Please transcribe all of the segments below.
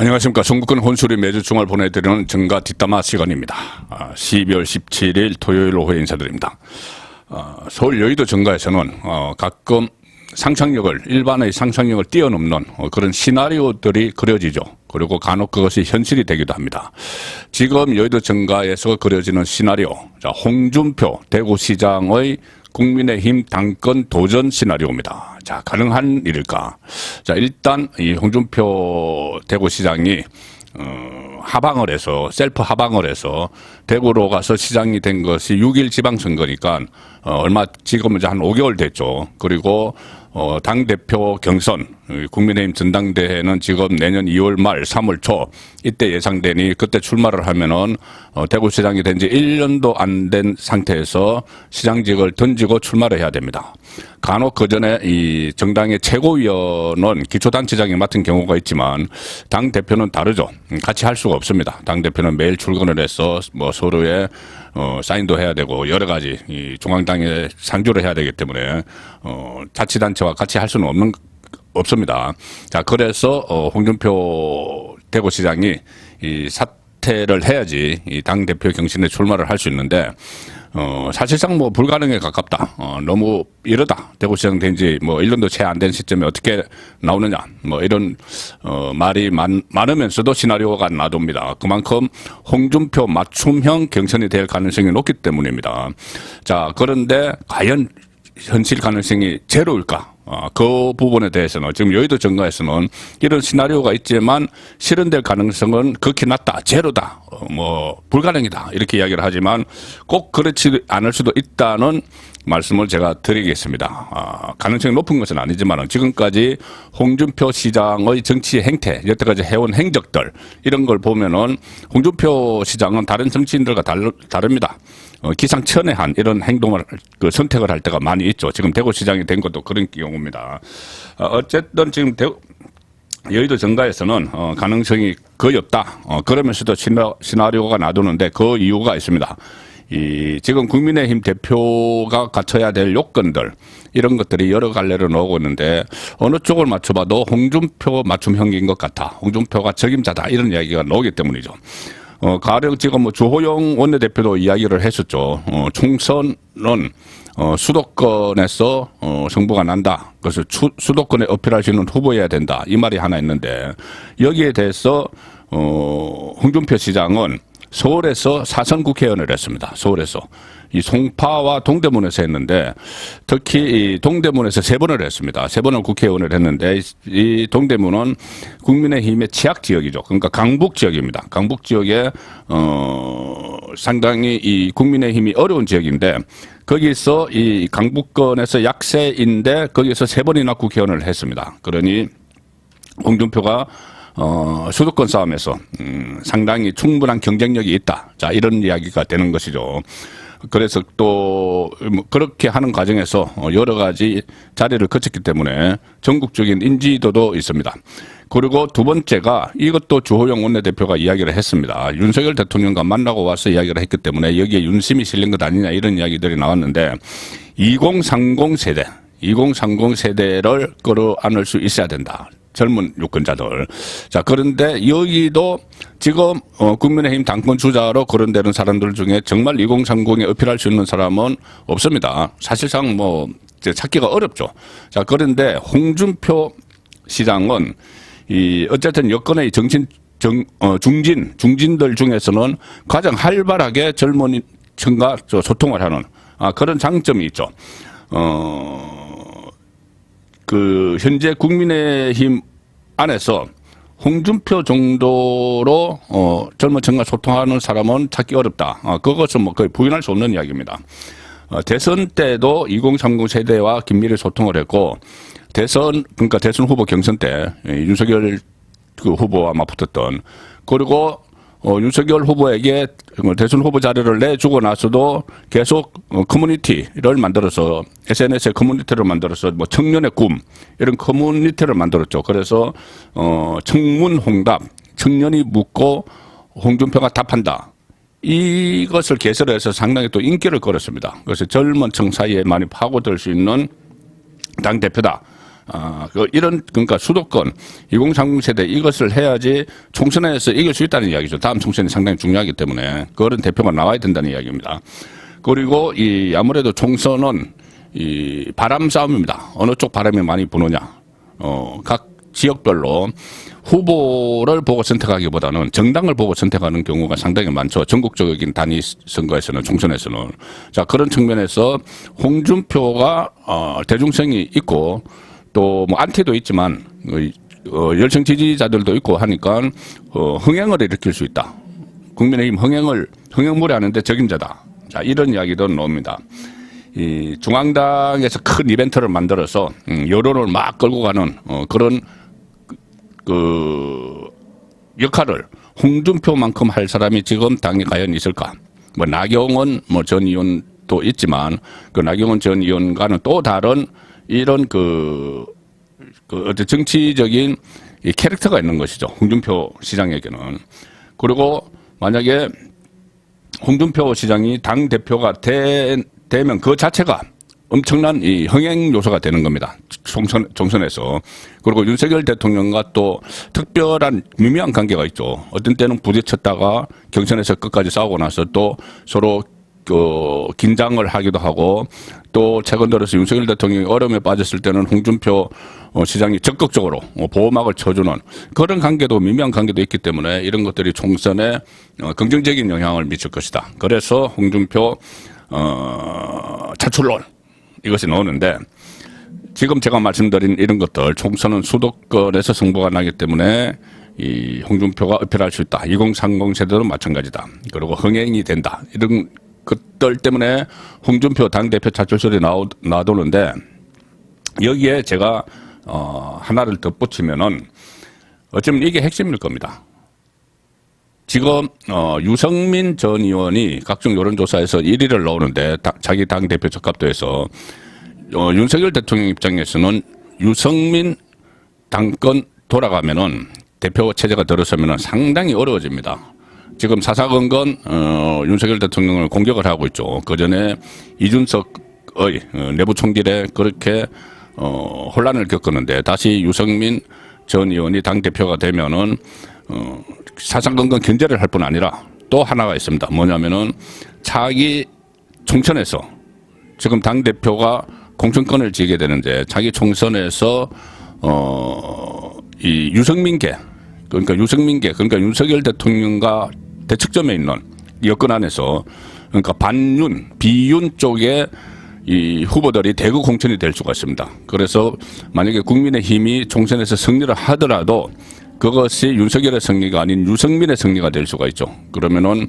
안녕하십니까. 전국권 혼술이 매주 주말 보내드리는 정가 뒷담화 시간입니다. 12월 17일 토요일 오후에 인사드립니다. 서울 여의도 정가에서는 가끔 상상력을, 일반의 상상력을 뛰어넘는 그런 시나리오들이 그려지죠. 그리고 간혹 그것이 현실이 되기도 합니다. 지금 여의도 정가에서 그려지는 시나리오, 홍준표 대구시장의 국민의힘 당권 도전 시나리오입니다. 자, 가능한 일일까? 자, 일단 이 홍준표 대구시장이 하방을 해서 셀프 하방을 해서 대구로 가서 시장이 된 것이 6일 지방선거니까 얼마 지금 이제 한 5개월 됐죠. 그리고 당대표 경선 국민의힘 전당대회는 지금 내년 2월 말 3월 초 이때 예상되니 그때 출마를 하면은 대구시장이 된 지 1년도 안 된 상태에서 시장직을 던지고 출마를 해야 됩니다. 간혹 그 전에 이 정당의 최고위원은 기초단체장이 맡은 경우가 있지만 당 대표는 다르죠. 같이 할 수가 없습니다. 당 대표는 매일 출근을 해서 뭐 서로의 사인도 해야 되고 여러 가지 이 중앙당에 상주를 해야 되기 때문에 자치단체와 같이 할 수는 없습니다. 자, 그래서 홍준표 대구시장이 이 사퇴를 해야지 이 당 대표 경선에 출마를 할 수 있는데 사실상 뭐 불가능에 가깝다. 너무 이르다. 대구시장 된 지 뭐 1년도 채 안 된 시점에 어떻게 나오느냐. 뭐 이런 말이 많으면서도 시나리오가 나옵니다. 그만큼 홍준표 맞춤형 경선이 될 가능성이 높기 때문입니다. 자, 그런데 과연 현실 가능성이 제로일까? 그 부분에 대해서는 지금 여의도 정가에서는 이런 시나리오가 있지만 실현될 가능성은 극히 낮다, 제로다, 뭐 불가능이다 이렇게 이야기를 하지만 꼭 그렇지 않을 수도 있다는 말씀을 제가 드리겠습니다. 가능성이 높은 것은 아니지만 지금까지 홍준표 시장의 정치 행태, 여태까지 해온 행적들 이런 걸 보면은 홍준표 시장은 다른 정치인들과 다릅니다. 기상천외한 이런 행동을 선택을 할 때가 많이 있죠. 지금 대구시장이 된 것도 그런 경우입니다. 어쨌든 지금 여의도 정가에서는 가능성이 거의 없다. 그러면서도 시나리오가 놔두는데 그 이유가 있습니다. 지금 국민의힘 대표가 갖춰야 될 요건들 이런 것들이 여러 갈래로 나오고 있는데 어느 쪽을 맞춰봐도 홍준표 맞춤형인 것 같아. 홍준표가 적임자다 이런 이야기가 나오기 때문이죠. 가령 지금 뭐 주호영 원내대표도 이야기를 했었죠. 총선은 수도권에서 승부가 난다. 그래서 수도권에 어필할 수 있는 후보여야 된다. 이 말이 하나 있는데 여기에 대해서 홍준표 시장은 서울에서 사선 국회의원을 했습니다. 서울에서. 이 송파와 동대문에서 했는데 특히 이 동대문에서 3번을 했습니다. 3번을 국회의원을 했는데 이 동대문은 국민의힘의 취약 지역이죠. 그러니까 강북 지역입니다. 강북 지역에 상당히 이 국민의힘이 어려운 지역인데 거기서 이 강북권에서 약세인데 거기서 3번이나 국회의원을 했습니다. 그러니 홍준표가 수도권 싸움에서 상당히 충분한 경쟁력이 있다. 자, 이런 이야기가 되는 것이죠. 그래서 또 그렇게 하는 과정에서 여러 가지 자리를 거쳤기 때문에 전국적인 인지도도 있습니다. 그리고 두 번째가 이것도 주호영 원내대표가 이야기를 했습니다. 윤석열 대통령과 만나고 와서 이야기를 했기 때문에 여기에 윤심이 실린 것 아니냐 이런 이야기들이 나왔는데 2030 세대를 끌어안을 수 있어야 된다. 젊은 유권자들. 자, 그런데 여기도 지금 국민의힘 당권 주자로 거론되는 사람들 중에 정말 2030에 어필할 수 있는 사람은 없습니다. 사실상 뭐 찾기가 어렵죠. 자, 그런데 홍준표 시장은 어쨌든 여권의 중진들 중에서는 가장 활발하게 젊은 층과 소통을 하는 그런 장점이 있죠. 현재 국민의힘 안에서 홍준표 정도로 젊은 층과 소통하는 사람은 찾기 어렵다. 그것은 뭐 거의 부인할 수 없는 이야기입니다. 대선 때도 2030 세대와 긴밀히 소통을 했고 그러니까 대선 후보 경선 때 윤석열 후보와 맞붙었던 그리고 윤석열 후보에게 대선 후보 자리를 내주고 나서도 계속 커뮤니티를 만들어서 SNS에 커뮤니티를 만들어서 뭐 청년의 꿈 이런 커뮤니티를 만들었죠. 그래서 청문홍답 청년이 묻고 홍준표가 답한다. 이것을 개설해서 상당히 또 인기를 끌었습니다. 그래서 젊은 층 사이에 많이 파고들 수 있는 당대표다. 그러니까 수도권 2030 세대 이것을 해야지 총선에서 이길 수 있다는 이야기죠. 다음 총선이 상당히 중요하기 때문에 그런 대표가 나와야 된다는 이야기입니다. 그리고 아무래도 총선은 바람 싸움입니다. 어느 쪽 바람이 많이 부느냐. 각 지역별로 후보를 보고 선택하기보다는 정당을 보고 선택하는 경우가 상당히 많죠. 전국적인 단위 선거에서는, 총선에서는. 자, 그런 측면에서 홍준표가 대중성이 있고 또 뭐 안티도 있지만 열성 지지자들도 있고 하니까 흥행을 일으킬 수 있다. 국민의힘 흥행물이 하는데 적임자다. 자, 이런 이야기도 나옵니다. 중앙당에서 큰 이벤트를 만들어서 여론을 막 끌고 가는 그런 역할을 홍준표만큼 할 사람이 지금 당에 과연 있을까? 뭐 나경원 전 의원도 있지만 그 나경원 전 의원과는 또 다른 이런 어떤 정치적인 캐릭터가 있는 것이죠. 홍준표 시장에게는. 그리고 만약에 홍준표 시장이 당 대표가 되면 그 자체가 엄청난 이 흥행 요소가 되는 겁니다. 총선에서. 그리고 윤석열 대통령과 또 특별한 미묘한 관계가 있죠. 어떤 때는 부딪혔다가 경선에서 끝까지 싸우고 나서 또 서로 긴장을 하기도 하고 또 최근 들어서 윤석열 대통령이 어려움에 빠졌을 때는 홍준표 시장이 적극적으로 보호막을 쳐주는 그런 관계도 미묘한 관계도 있기 때문에 이런 것들이 총선에 긍정적인 영향을 미칠 것이다. 그래서 홍준표 차출론 이것이 나오는데 지금 제가 말씀드린 이런 것들 총선은 수도권에서 승부가 나기 때문에 이 홍준표가 어필할 수 있다. 2030 세대도 마찬가지다. 그리고 흥행이 된다. 이런 것들 때문에 홍준표 당대표 차출설이 나오는데 여기에 제가 하나를 덧붙이면은 어쩌면 이게 핵심일 겁니다. 지금 유승민 전 의원이 각종 여론조사에서 1위를 나오는데 자기 당대표 적합도에서 윤석열 대통령 입장에서는 유승민 당권 돌아가면은 대표 체제가 들어서면은 상당히 어려워집니다. 지금 사사건건 윤석열 대통령을 공격을 하고 있죠. 그 전에 이준석의 내부 총질에 그렇게 혼란을 겪었는데 다시 유승민 전 의원이 당 대표가 되면은 사상건건 견제를 할 뿐 아니라 또 하나가 있습니다. 뭐냐면은 자기 총선에서 지금 당 대표가 공천권을 쥐게 되는데 자기 총선에서 이 유승민계 그러니까 윤석열 대통령과 대척점에 있는 여권 안에서 그러니까 반윤, 비윤 쪽에 이 후보들이 대거 공천이 될 수가 있습니다. 그래서 만약에 국민의힘이 총선에서 승리를 하더라도 그것이 윤석열의 승리가 아닌 유승민의 승리가 될 수가 있죠. 그러면은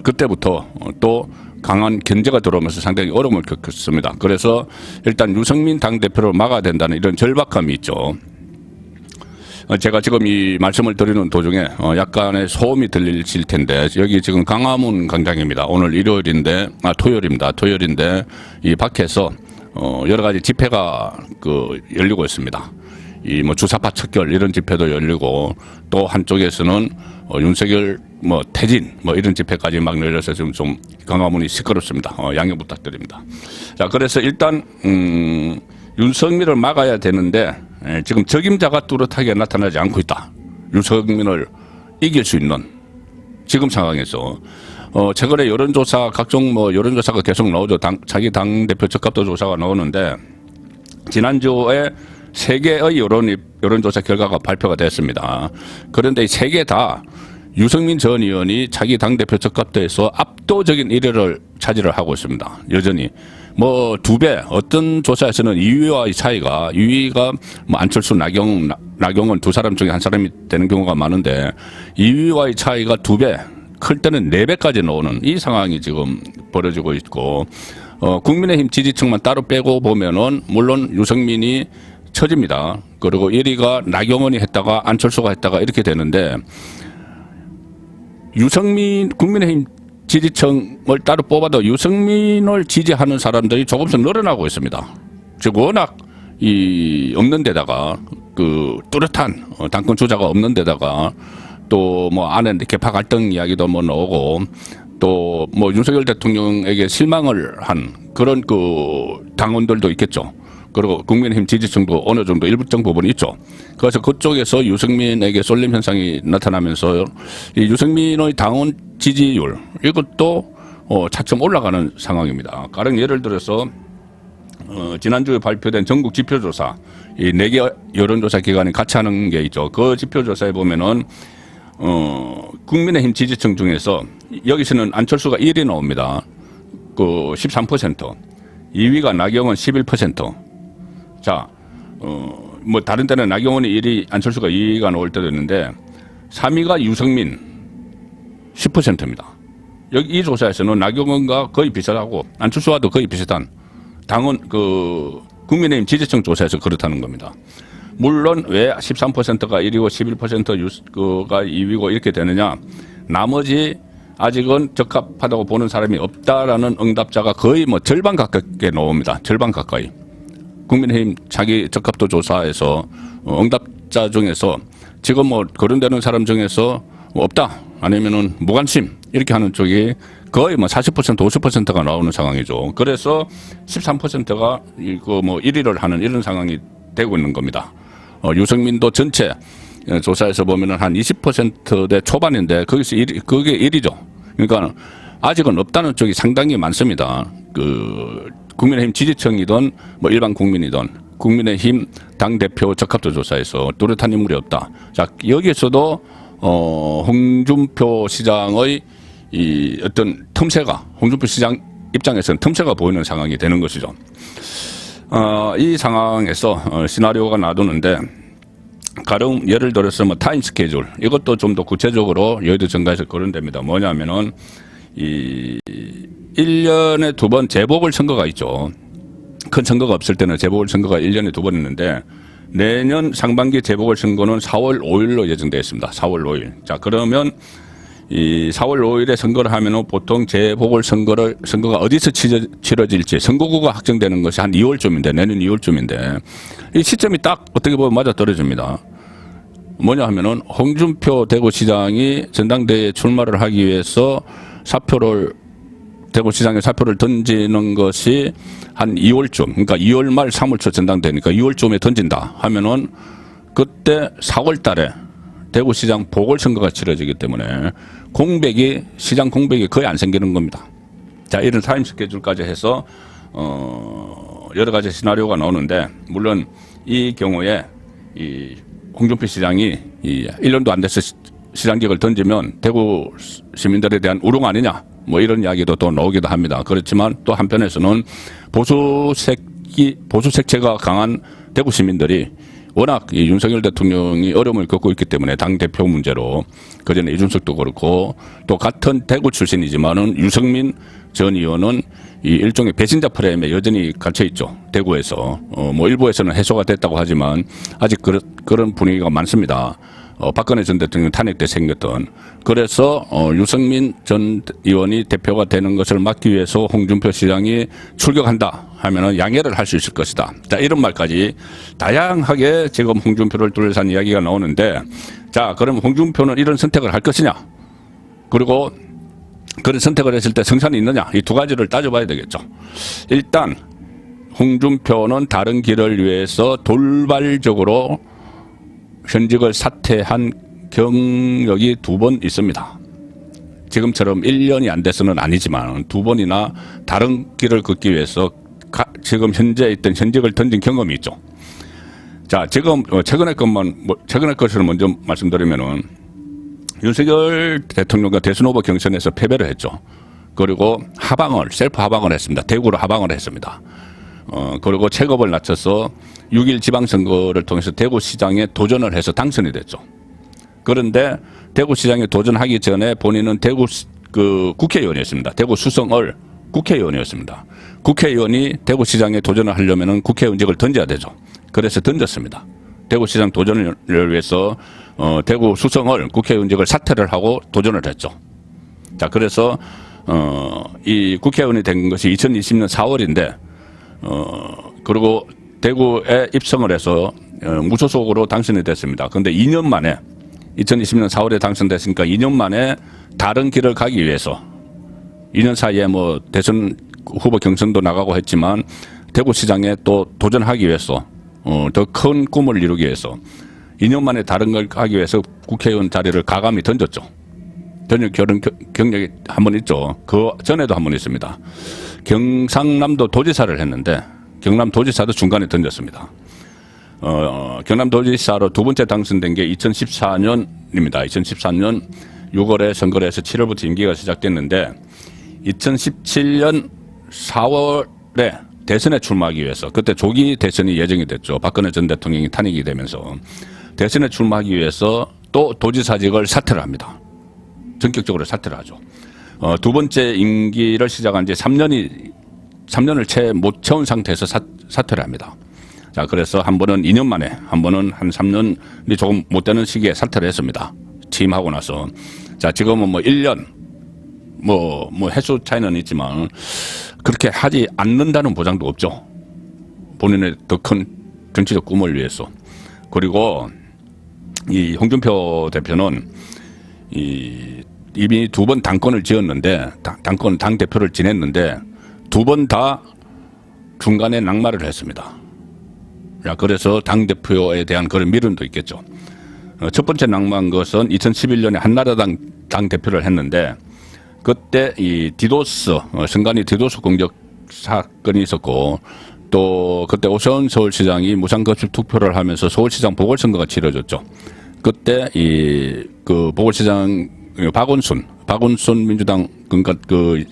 그때부터 또 강한 견제가 들어오면서 상당히 어려움을 겪었습니다. 그래서 일단 유승민 당대표를 막아야 된다는 이런 절박함이 있죠. 제가 지금 이 말씀을 드리는 도중에 약간의 소음이 들리실 텐데 여기 지금 광화문 광장입니다. 오늘 토요일입니다. 토요일인데 이 밖에서 여러 가지 집회가 열리고 있습니다. 이 뭐 주사파 척결 이런 집회도 열리고 또 한쪽에서는 윤석열 퇴진 이런 집회까지 막 열려서 지금 좀 광화문이 시끄럽습니다. 양해 부탁드립니다. 자, 그래서 일단 윤석열을 막아야 되는데 지금 적임자가 뚜렷하게 나타나지 않고 있다. 윤석열을 이길 수 있는 지금 상황에서 최근에 여론조사 각종 여론조사가 계속 나오죠. 자기 당대표 적합도 조사가 나오는데 지난주에 3개의 여론조사 결과가 발표가 됐습니다. 그런데 이 3개 다 유승민 전 의원이 자기 당대표 적합도에서 압도적인 1위를 차지를 하고 있습니다. 여전히 2배 어떤 조사에서는 2위와의 차이가 2위가 안철수 나경원 두 사람 중에 한 사람이 되는 경우가 많은데 2위와의 차이가 2배 클 때는 4배까지 나오는 이 상황이 지금 벌어지고 있고 국민의힘 지지층만 따로 빼고 보면은 물론 유승민이 처집니다. 그리고 1위가 나경원이 했다가 안철수가 했다가 이렇게 되는데 국민의힘 지지층을 따로 뽑아도 유승민을 지지하는 사람들이 조금씩 늘어나고 있습니다. 즉 워낙 없는 데다가 뚜렷한 당권 주자가 없는 데다가 또 안에 개파 갈등 이야기도 나오고 또 윤석열 대통령에게 실망을 한 그런 당원들도 있겠죠. 그리고 국민의힘 지지층도 어느 정도 일부정 부분이 있죠. 그래서 그쪽에서 유승민에게 쏠림 현상이 나타나면서 이 유승민의 당원 지지율 이것도 차츰 올라가는 상황입니다. 가령 예를 들어서 지난주에 발표된 전국 지표조사, 이 4개 여론조사 기관이 같이 하는 게 있죠. 그 지표조사에 보면은 국민의힘 지지층 중에서 여기서는 안철수가 1위 나옵니다. 그 13%, 2위가 나경원 11%. 자, 뭐 다른 때는 나경원이 1위, 안철수가 2위가 나올 때도 있는데 3위가 유승민 10%입니다. 여기 이 조사에서는 나경원과 거의 비슷하고 안철수와도 거의 비슷한 당원 그 국민의힘 지지층 조사에서 그렇다는 겁니다. 물론 왜 13%가 1위고 11%가 2위고 이렇게 되느냐? 나머지 아직은 적합하다고 보는 사람이 없다라는 응답자가 거의 뭐 절반 가깝게 나옵니다. 절반 가까이. 국민의힘 자기 적합도 조사에서 응답자 중에서 지금 뭐 거론되는 사람 중에서 없다 아니면은 무관심 이렇게 하는 쪽이 거의 뭐 40% 50%가 나오는 상황이죠. 그래서 13%가 이거 뭐 1위를 하는 이런 상황이 되고 있는 겁니다. 유승민도 전체 조사에서 보면은 한 20%대 초반인데 거기서 그게 1위죠. 그러니까 아직은 없다는 쪽이 상당히 많습니다. 그 국민의힘 지지층이든 뭐 일반 국민이든 국민의힘 당대표 적합도 조사에서 뚜렷한 인물이 없다. 자, 여기에서도 홍준표 시장의 이 어떤 틈새가 홍준표 시장 입장에서는 틈새가 보이는 상황이 되는 것이죠. 이 상황에서 시나리오가 나오는데 가령 예를 들어서 뭐 타임 스케줄 이것도 좀 더 구체적으로 여의도 정가에서 거론됩니다. 뭐냐면은 이 1년에 2번 재보궐선거가 있죠. 큰 선거가 없을 때는 재보궐선거가 1년에 2번 있는데 내년 상반기 재보궐선거는 4월 5일로 예정되어 있습니다. 4월 5일. 자, 그러면 이 4월 5일에 선거를 하면은 보통 선거가 어디서 치러질지 선거구가 확정되는 것이 한 2월쯤인데 내년 2월쯤인데 이 시점이 딱 어떻게 보면 맞아 떨어집니다. 뭐냐 하면은 홍준표 대구시장이 전당대회에 출마를 하기 위해서 대구시장에 사표를 던지는 것이 한 2월쯤, 그러니까 2월 말 3월 초 전당대회니까 2월쯤에 던진다 하면은 그때 4월 달에 대구시장 보궐선거가 치러지기 때문에 시장 공백이 거의 안 생기는 겁니다. 자, 이런 타임 스케줄까지 해서 여러 가지 시나리오가 나오는데 물론 이 경우에 이 홍준표 시장이 1년도 안 돼서 시장직을 던지면 대구 시민들에 대한 우롱 아니냐 뭐 이런 이야기도 또 나오기도 합니다. 그렇지만 또 한편에서는 보수 색채가 강한 대구 시민들이 워낙 이 윤석열 대통령이 어려움을 겪고 있기 때문에 당대표 문제로 그전에 이준석도 그렇고 또 같은 대구 출신이지만은 유승민 전 의원은 이 일종의 배신자 프레임에 여전히 갇혀 있죠. 대구에서 뭐 일부에서는 해소가 됐다고 하지만 아직 그런 분위기가 많습니다. 박근혜 전 대통령 탄핵 때 생겼던. 그래서 유승민 전 의원이 대표가 되는 것을 막기 위해서 홍준표 시장이 출격한다 하면은 양해를 할 수 있을 것이다. 자, 이런 말까지 다양하게 지금 홍준표를 둘러싼 이야기가 나오는데 자, 그럼 홍준표는 이런 선택을 할 것이냐? 그리고 그런 선택을 했을 때 성산이 있느냐? 이 두 가지를 따져봐야 되겠죠. 일단 홍준표는 다른 길을 위해서 돌발적으로 현직을 사퇴한 경력이 2번 있습니다. 지금처럼 1년이 안 돼서는 아니지만 2번이나 다른 길을 걷기 위해서 지금 현재 있던 현직을 던진 경험이 있죠. 자, 지금 최근의 것을 먼저 말씀드리면은 윤석열 대통령과 대선 후보 경선에서 패배를 했죠. 그리고 셀프 하방을 했습니다. 대구로 하방을 했습니다. 그리고 체급을 낮춰서 6.1 지방선거를 통해서 대구시장에 도전을 해서 당선이 됐죠. 그런데 대구시장에 도전하기 전에 본인은 대구 국회의원이었습니다. 대구 수성을 국회의원이었습니다. 국회의원이 대구시장에 도전을 하려면 국회의원직을 던져야 되죠. 그래서 던졌습니다. 대구시장 도전을 위해서 대구 수성을 국회의원직을 사퇴를 하고 도전을 했죠. 자, 그래서 이 국회의원이 된 것이 2020년 4월인데 그리고 대구에 입성을 해서 무소속으로 당선이 됐습니다. 그런데 2년 만에 2020년 4월에 당선됐으니까 2년 만에 다른 길을 가기 위해서 2년 사이에 뭐 대선 후보 경선도 나가고 했지만 대구시장에 또 도전하기 위해서 더 큰 꿈을 이루기 위해서 2년 만에 다른 걸 하기 위해서 국회의원 자리를 가감히 던졌죠. 전혀 경력이 한 번 있죠. 그 전에도 한 번 있습니다. 경상남도 도지사를 했는데 경남도지사도 중간에 던졌습니다. 경남도지사로 두 번째 당선된 게 2014년입니다. 2014년 6월에 선거를 해서 7월부터 임기가 시작됐는데 2017년 4월에 대선에 출마하기 위해서 그때 조기 대선이 예정이 됐죠. 박근혜 전 대통령이 탄핵이 되면서 대선에 출마하기 위해서 또 도지사직을 사퇴를 합니다. 전격적으로 사퇴를 하죠. 두 번째 임기를 시작한 지 3년을 채 못 채운 상태에서 사퇴를 합니다. 자, 그래서 한 번은 2년 만에, 한 번은 한 3년이 조금 못 되는 시기에 사퇴를 했습니다. 취임하고 나서. 자, 지금은 뭐 1년, 횟수 차이는 있지만 그렇게 하지 않는다는 보장도 없죠. 본인의 더 큰 정치적 꿈을 위해서. 그리고 이 홍준표 대표는 이미 두 번 당권을 지었는데, 당 대표를 지냈는데, 두 번 다 중간에 낙마를 했습니다. 자, 그래서 당대표에 대한 그런 미련도 있겠죠. 첫 번째 낙마한 것은 2011년에 한나라당 당대표를 했는데, 그때 이 디도스, 선관위 디도스 공격 사건이 있었고, 또 그때 오세훈 서울시장이 무상거출 투표를 하면서 서울시장 보궐선거가 치러졌죠. 그때 그 보궐시장 박원순 민주당 그러니까 그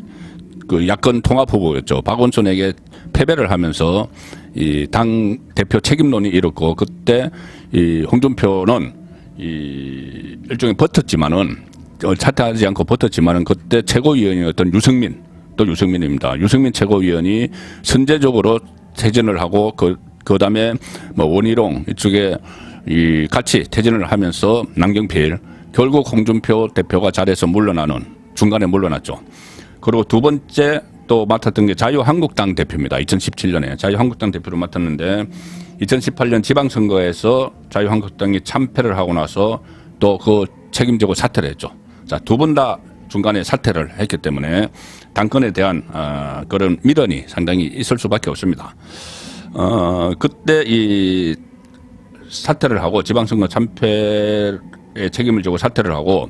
야권 통합 후보였죠. 박원순에게 패배를 하면서 이 당 대표 책임론이 일었고 그때 이 홍준표는 일종의 버텼지만은 사퇴하지 않고 버텼지만은 그때 최고위원이었던 유승민입니다. 유승민 최고위원이 선제적으로 퇴진을 하고 그다음에 뭐 원희룡 이쪽에 같이 퇴진을 하면서 남경필 결국 홍준표 대표가 자리에서 중간에 물러났죠. 그리고 두 번째 또 맡았던 게 자유한국당 대표입니다. 2017년에 자유한국당 대표를 맡았는데 2018년 지방선거에서 자유한국당이 참패를 하고 나서 또 그 책임지고 사퇴를 했죠. 자, 두 번 다 중간에 사퇴를 했기 때문에 당권에 대한 그런 미련이 상당히 있을 수밖에 없습니다. 그때 이 사퇴를 하고 지방선거 참패에 책임을 지고 사퇴를 하고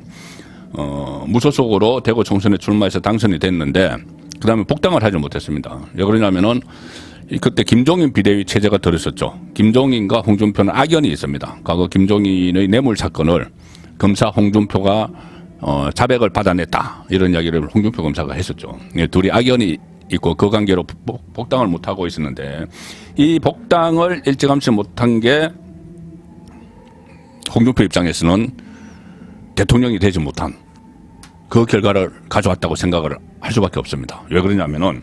무소속으로 대구 총선에 출마해서 당선이 됐는데 그다음에 복당을 하지 못했습니다. 왜 그러냐면은 그때 김종인 비대위 체제가 들었었죠. 김종인과 홍준표는 악연이 있습니다. 과거 김종인의 뇌물 사건을 검사 홍준표가 자백을 받아냈다 이런 이야기를 홍준표 검사가 했었죠. 둘이 악연이 있고 그 관계로 복당을 못하고 있었는데 이 복당을 일찌감치 못한 게 홍준표 입장에서는 대통령이 되지 못한 그 결과를 가져왔다고 생각을 할 수밖에 없습니다. 왜 그러냐면은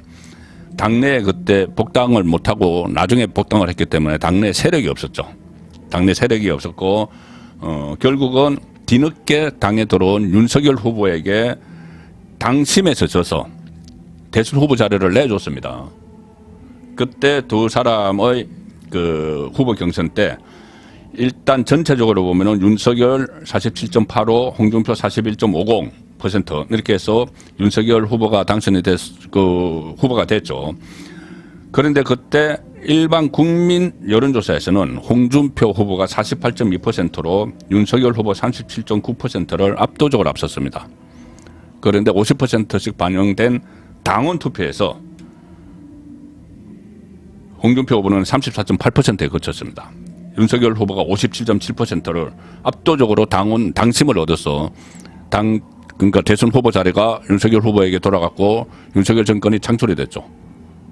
당내에 그때 복당을 못하고 나중에 복당을 했기 때문에 당내 세력이 없었죠. 당내 세력이 없었고 결국은 뒤늦게 당에 들어온 윤석열 후보에게 당심에서 져서 대선 후보 자료를 내줬습니다. 그때 두 사람의 그 후보 경선 때 일단 전체적으로 보면은 윤석열 47.85, 홍준표 41.50% 이렇게 해서 윤석열 후보가 당선이 후보가 됐죠. 그런데 그때 일반 국민 여론조사에서는 홍준표 후보가 48.2%로 윤석열 후보 37.9%를 압도적으로 앞섰습니다. 그런데 50%씩 반영된 당원 투표에서 홍준표 후보는 34.8%에 그쳤습니다. 윤석열 후보가 57.7%를 압도적으로 당심을 얻어서 그러니까 대선 후보 자리가 윤석열 후보에게 돌아갔고 윤석열 정권이 창출이 됐죠.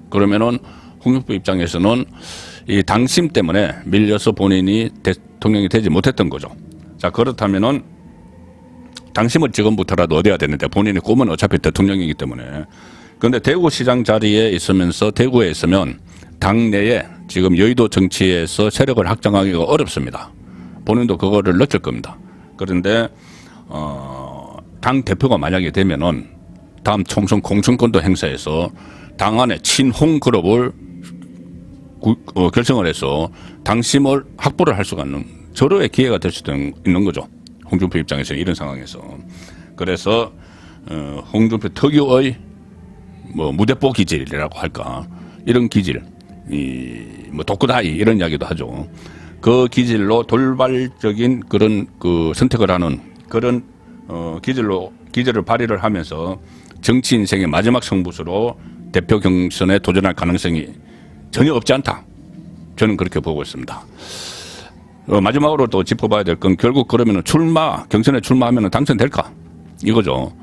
그러면은 홍준표 입장에서는 이 당심 때문에 밀려서 본인이 대통령이 되지 못했던 거죠. 자, 그렇다면은 당심을 지금부터라도 얻어야 되는데 본인의 꿈은 어차피 대통령이기 때문에. 그런데 대구시장 자리에 있으면서 대구에 있으면 당내에 지금 여의도 정치에서 세력을 확장하기가 어렵습니다. 본인도 그거를 느낄 겁니다. 그런데 당 대표가 만약에 되면은 다음 총선 공천권도 행사해서 당 안에 친홍 그룹을 결성을 해서 당심을 확보를 할 수가 있는 절호의 기회가 될 수도 있는 거죠. 홍준표 입장에서 이런 상황에서. 그래서 홍준표 특유의 무대뽀 기질이라고 할까 이런 기질 뭐 독구다이 이런 이야기도 하죠. 그 기질로 돌발적인 그런 그 선택을 하는 그런 기질을 발휘를 하면서 정치 인생의 마지막 승부수로 대표 경선에 도전할 가능성이 전혀 없지 않다. 저는 그렇게 보고 있습니다. 마지막으로 또 짚어봐야 될 건 결국 그러면은 경선에 출마하면 당선될까? 이거죠.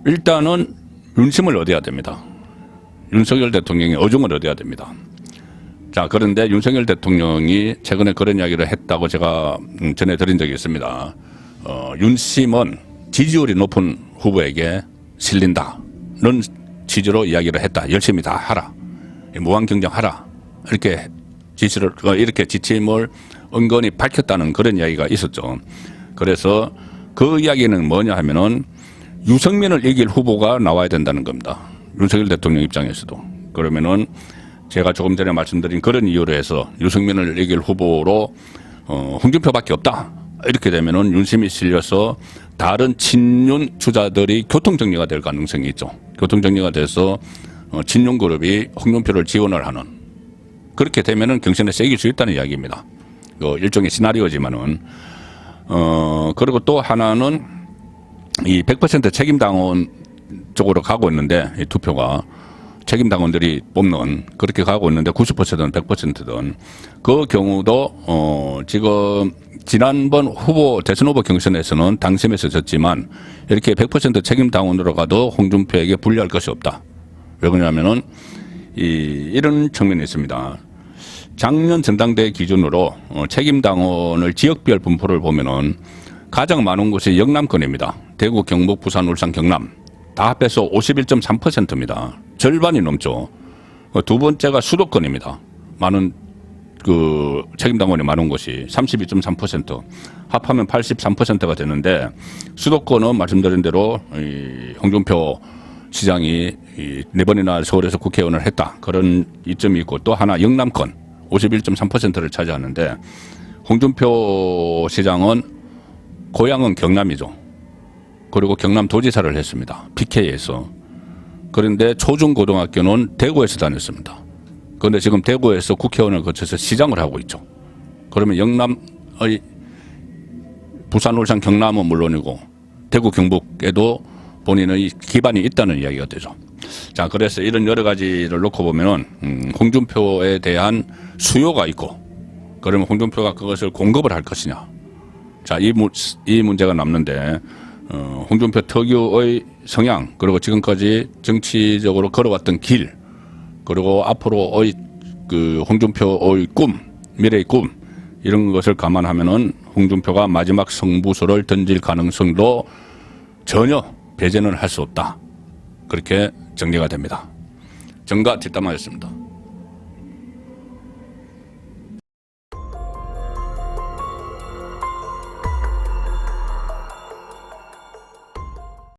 일단은 윤심을 얻어야 됩니다. 윤석열 대통령이 어중을 얻어야 됩니다. 자, 그런데 윤석열 대통령이 최근에 그런 이야기를 했다고 제가 전해드린 적이 있습니다. 윤심은 지지율이 높은 후보에게 실린다는 취지로 이야기를 했다. 열심히 다 하라. 무한 경쟁하라. 이렇게 지침을 은근히 밝혔다는 그런 이야기가 있었죠. 그래서 그 이야기는 뭐냐 하면은 유승민을 이길 후보가 나와야 된다는 겁니다. 윤석열 대통령 입장에서도. 그러면은 제가 조금 전에 말씀드린 그런 이유로 해서 유승민을 이길 후보로 홍준표밖에 없다. 이렇게 되면은 윤심이 실려서 다른 친윤 주자들이 교통정리가 될 가능성이 있죠. 교통정리가 돼서 친윤 그룹이 홍준표를 지원을 하는, 그렇게 되면은 경선에 세길 수 있다는 이야기입니다. 일종의 시나리오지만은 그리고 또 하나는 이 100% 책임당원 쪽으로 가고 있는데, 이 투표가 책임당원들이 뽑는 그렇게 가고 있는데 90%든 100%든 그 경우도 지금 지난번 대선 후보 경선에서는 당심에서 졌지만 이렇게 100% 책임당원으로 가도 홍준표에게 불리할 것이 없다. 왜 그러냐면은 이런 측면이 있습니다. 작년 전당대회 기준으로 책임당원을 지역별 분포를 보면은 가장 많은 곳이 영남권입니다. 대구, 경북, 부산, 울산, 경남 다 합해서 51.3%입니다. 절반이 넘죠. 두 번째가 수도권입니다. 많은 그 책임당원이 많은 곳이 32.3%, 합하면 83%가 되는데, 수도권은 말씀드린 대로 홍준표 시장이 4번이나 서울에서 국회의원을 했다. 그런 이점이 있고, 또 하나 영남권 51.3%를 차지하는데, 홍준표 시장은 고향은 경남이죠. 그리고 경남도지사를 했습니다. PK에서. 그런데 초중고등학교는 대구에서 다녔습니다. 그런데 지금 대구에서 국회의원을 거쳐서 시장을 하고 있죠. 그러면 영남의 부산, 울산, 경남은 물론이고 대구, 경북에도 본인의 기반이 있다는 이야기가 되죠. 자, 그래서 이런 여러 가지를 놓고 보면은 홍준표에 대한 수요가 있고, 그러면 홍준표가 그것을 공급을 할 것이냐. 자, 이 문제가 남는데, 홍준표 특유의 성향, 그리고 지금까지 정치적으로 걸어왔던 길, 그리고 앞으로의 그 홍준표의 꿈, 미래의 꿈, 이런 것을 감안하면은 홍준표가 마지막 승부수를 던질 가능성도 전혀 배제는 할 수 없다. 그렇게 정리가 됩니다. 정가 뒷담화였습니다.